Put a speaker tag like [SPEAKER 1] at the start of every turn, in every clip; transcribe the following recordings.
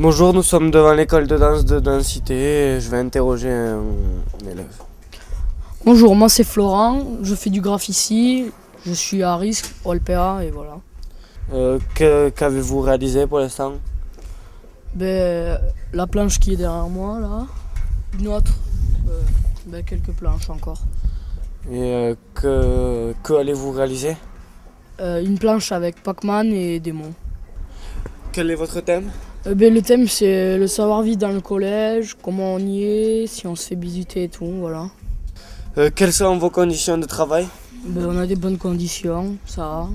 [SPEAKER 1] Bonjour, nous sommes devant l'école de danse de Densité et je vais interroger un élève.
[SPEAKER 2] Bonjour, moi c'est Florent, je fais du graphe ici, je suis à Risque, au LPA et voilà.
[SPEAKER 1] Qu'avez-vous réalisé pour l'instant?
[SPEAKER 2] La planche qui est derrière moi là, une autre, quelques planches encore.
[SPEAKER 1] Et que allez-vous réaliser?
[SPEAKER 2] Une planche avec Pac-Man et démons.
[SPEAKER 1] Quel est votre thème?
[SPEAKER 2] Le thème c'est le savoir-vivre dans le collège, comment on y est, si on se fait visiter et tout, voilà.
[SPEAKER 1] Quelles sont vos conditions de travail?
[SPEAKER 2] On a des bonnes conditions, ça va,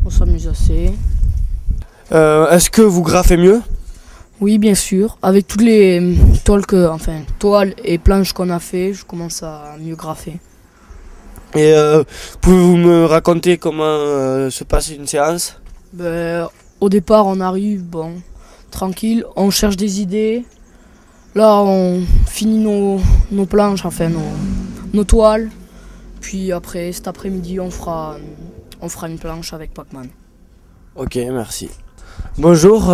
[SPEAKER 2] on s'amuse assez.
[SPEAKER 1] Est-ce que vous graffez mieux?
[SPEAKER 2] Oui, bien sûr. Avec toutes les toiles et planches qu'on a fait, je commence à mieux graffer.
[SPEAKER 1] Et pouvez-vous me raconter comment se passe une séance?
[SPEAKER 2] Au départ, on arrive, tranquille, on cherche des idées. Là, on finit nos planches, nos toiles. Puis après, cet après-midi, on fera une planche avec Pac-Man.
[SPEAKER 1] Ok, merci. Bonjour,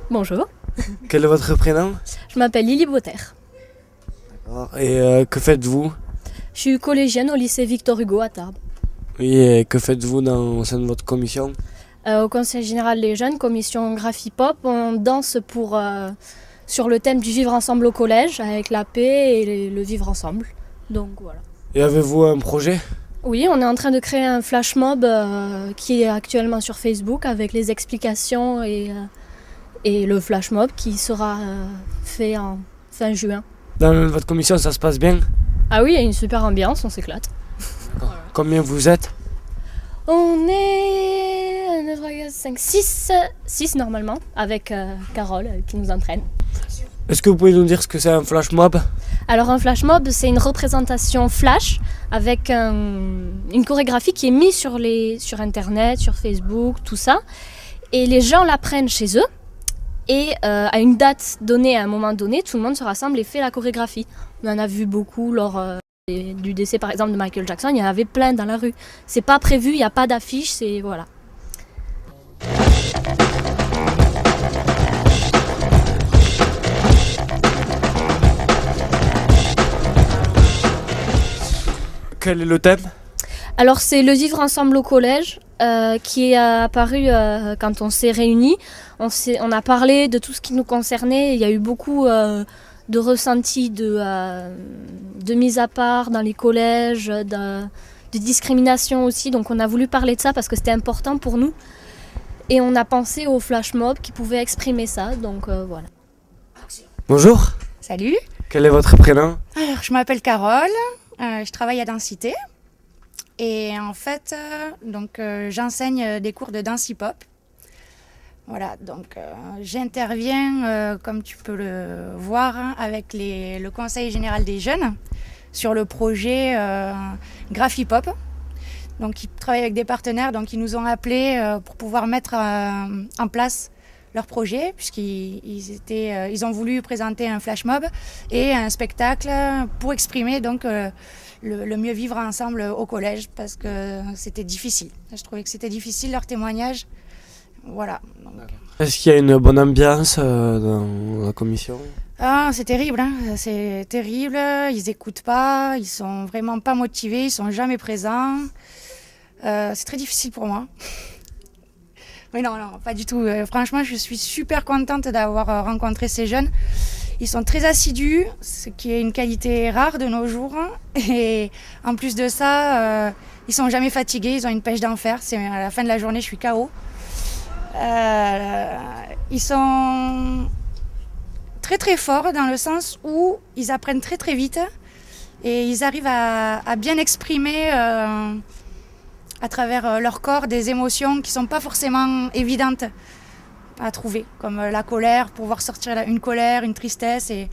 [SPEAKER 3] Bonjour,
[SPEAKER 1] quel est votre prénom?
[SPEAKER 3] je m'appelle Lily Botter.
[SPEAKER 1] Et que faites-vous?
[SPEAKER 3] Je suis collégienne au lycée Victor Hugo à Tarbes.
[SPEAKER 1] Oui, et que faites-vous au sein de votre commission?
[SPEAKER 3] Au Conseil général des jeunes, commission Graphipop, on danse sur le thème du vivre ensemble au collège, avec la paix et le vivre ensemble. Donc voilà.
[SPEAKER 1] Et avez-vous un projet?
[SPEAKER 3] Oui, on est en train de créer un flash mob qui est actuellement sur Facebook avec les explications et le flash mob qui sera fait en fin juin.
[SPEAKER 1] Dans votre commission, ça se passe bien?
[SPEAKER 3] Ah oui, il y a une super ambiance, on s'éclate.
[SPEAKER 1] Voilà. Combien vous êtes?
[SPEAKER 3] On est 1, 2, 3, 4, 5, 6 normalement, avec Carole qui nous entraîne.
[SPEAKER 1] Est-ce que vous pouvez nous dire ce que c'est un flash mob?
[SPEAKER 3] Alors un flash mob, c'est une représentation flash avec une chorégraphie qui est mise sur internet, sur Facebook, tout ça. Et les gens l'apprennent chez eux. Et à une date donnée, à un moment donné, tout le monde se rassemble et fait la chorégraphie. On en a vu beaucoup lors du décès par exemple de Michael Jackson, il y en avait plein dans la rue. C'est pas prévu, il n'y a pas d'affiche, c'est voilà.
[SPEAKER 1] Quel est le thème?
[SPEAKER 3] Alors c'est le vivre ensemble au collège qui est apparu quand on s'est réunis. On a parlé de tout ce qui nous concernait. Il y a eu beaucoup de ressentis de mise à part dans les collèges, de discrimination aussi. Donc on a voulu parler de ça parce que c'était important pour nous. Et on a pensé au flash mob qui pouvait exprimer ça. Donc voilà.
[SPEAKER 1] Bonjour,
[SPEAKER 4] Salut,
[SPEAKER 1] quel est votre prénom?
[SPEAKER 4] alors je m'appelle Carole, je travaille à Densité et en fait j'enseigne des cours de danse hip-hop. Voilà, donc j'interviens comme tu peux le voir avec le Conseil général des jeunes sur le projet Graphipop. Donc ils travaillent avec des partenaires, donc ils nous ont appelés pour pouvoir mettre en place leur projet, puisqu'ils ont voulu présenter un flash mob et un spectacle pour exprimer donc le mieux vivre ensemble au collège, parce que c'était difficile. Je trouvais que c'était difficile leur témoignage. Voilà. Donc.
[SPEAKER 1] Est-ce qu'il y a une bonne ambiance dans la commission?
[SPEAKER 4] Ah, c'est terrible, hein. C'est terrible. Ils écoutent pas, ils sont vraiment pas motivés, ils sont jamais présents. C'est très difficile pour moi. Mais non, pas du tout. Franchement, je suis super contente d'avoir rencontré ces jeunes. Ils sont très assidus, ce qui est une qualité rare de nos jours. Et en plus de ça, ils sont jamais fatigués, ils ont une pêche d'enfer. C'est à la fin de la journée, je suis KO. Ils sont très très forts dans le sens où ils apprennent très très vite et ils arrivent à bien exprimer à travers leur corps des émotions qui ne sont pas forcément évidentes à trouver, comme la colère, pouvoir sortir une colère, une tristesse et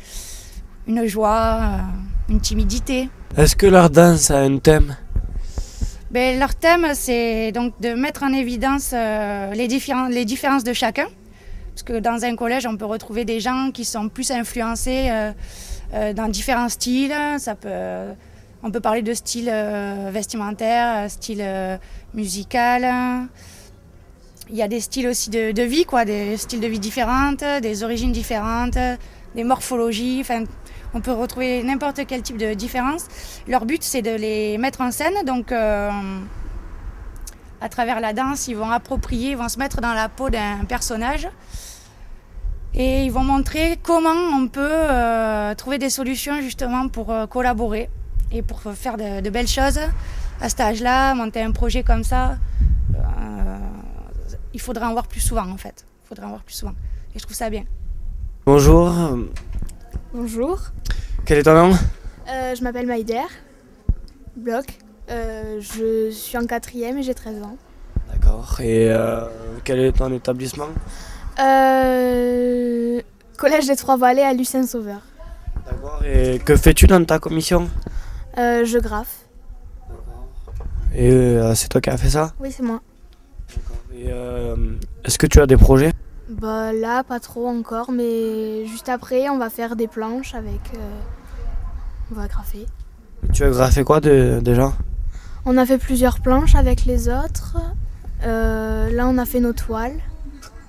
[SPEAKER 4] une joie, une timidité.
[SPEAKER 1] Est-ce que leur danse a un thème?
[SPEAKER 4] Leur thème, c'est donc de mettre en évidence les différences de chacun. Parce que dans un collège, on peut retrouver des gens qui sont plus influencés dans différents styles. On peut parler de style vestimentaire, style musical. Il y a des styles aussi de vie, quoi, des styles de vie différentes, des origines différentes, des morphologies. Enfin, on peut retrouver n'importe quel type de différence. Leur but, c'est de les mettre en scène. Donc, à travers la danse, ils vont se mettre dans la peau d'un personnage. Et ils vont montrer comment on peut trouver des solutions justement pour collaborer et pour faire de belles choses. À cet âge-là, monter un projet comme ça, il faudrait en voir plus souvent en fait. Il faudrait en voir plus souvent. Et je trouve ça bien.
[SPEAKER 1] Bonjour,
[SPEAKER 5] Bonjour,
[SPEAKER 1] quel est ton nom?
[SPEAKER 5] je m'appelle Maïder, Bloch. Je suis en 4e et j'ai 13 ans.
[SPEAKER 1] D'accord, et quel est ton établissement?
[SPEAKER 5] Collège des Trois-Vallées à Lucin-Sauveur.
[SPEAKER 1] D'accord, et que fais-tu dans ta commission?
[SPEAKER 5] Je graffe.
[SPEAKER 1] Et c'est toi qui as fait ça?
[SPEAKER 5] Oui, c'est moi.
[SPEAKER 1] Et est-ce que tu as des projets?
[SPEAKER 5] Bah là, pas trop encore, mais juste après, on va faire des planches avec... on va graffer.
[SPEAKER 1] Tu as graffé quoi déjà?
[SPEAKER 5] On a fait plusieurs planches avec les autres. Là, on a fait nos toiles.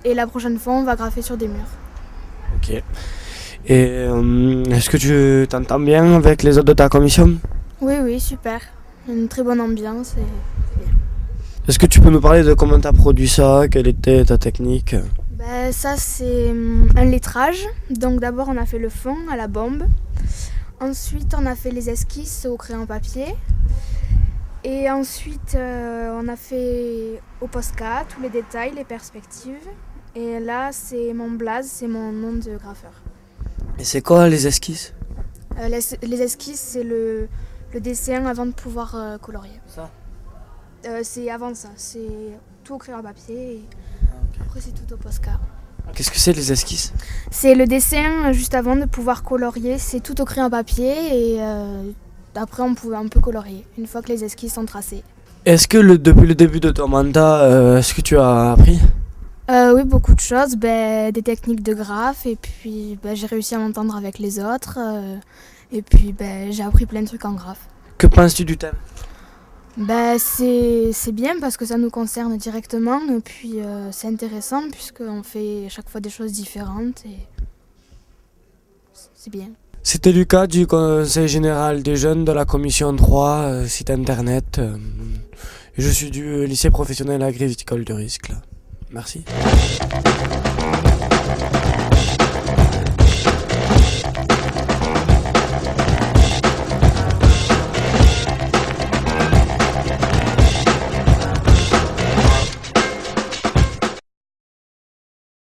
[SPEAKER 5] Et la prochaine fois, on va graffer sur des murs.
[SPEAKER 1] Ok. Et est-ce que tu t'entends bien avec les autres de ta commission?
[SPEAKER 5] Oui, oui, super. Une très bonne ambiance.
[SPEAKER 1] Est-ce que tu peux nous parler de comment tu as produit ça? Quelle était ta technique?
[SPEAKER 5] Ben, ça, c'est un lettrage. Donc d'abord, on a fait le fond à la bombe. Ensuite, on a fait les esquisses au crayon papier. Et ensuite, on a fait au Posca tous les détails, les perspectives. Et là, c'est mon blaze, c'est mon nom de graffeur.
[SPEAKER 1] Et c'est quoi les esquisses?
[SPEAKER 5] Les esquisses, c'est le dessin avant de pouvoir colorier.
[SPEAKER 1] Ça?
[SPEAKER 5] C'est avant ça, c'est tout au crayon papier. Et après, c'est tout au Posca.
[SPEAKER 1] Qu'est-ce que c'est les esquisses?
[SPEAKER 5] C'est le dessin juste avant de pouvoir colorier, c'est tout au crayon papier et après on pouvait un peu colorier une fois que les esquisses sont tracées.
[SPEAKER 1] Est-ce que depuis le début de ton mandat, est-ce que tu as appris?
[SPEAKER 5] Oui, beaucoup de choses, des techniques de graphe et puis j'ai réussi à m'entendre avec les autres et puis j'ai appris plein de trucs en graphe.
[SPEAKER 1] Que penses-tu du thème?
[SPEAKER 5] C'est bien parce que ça nous concerne directement et puis c'est intéressant puisqu'on fait chaque fois des choses différentes et c'est bien.
[SPEAKER 1] C'était Lucas du Conseil général des jeunes de la commission 3, site internet. Je suis du lycée professionnel agricole de Riscle. Merci.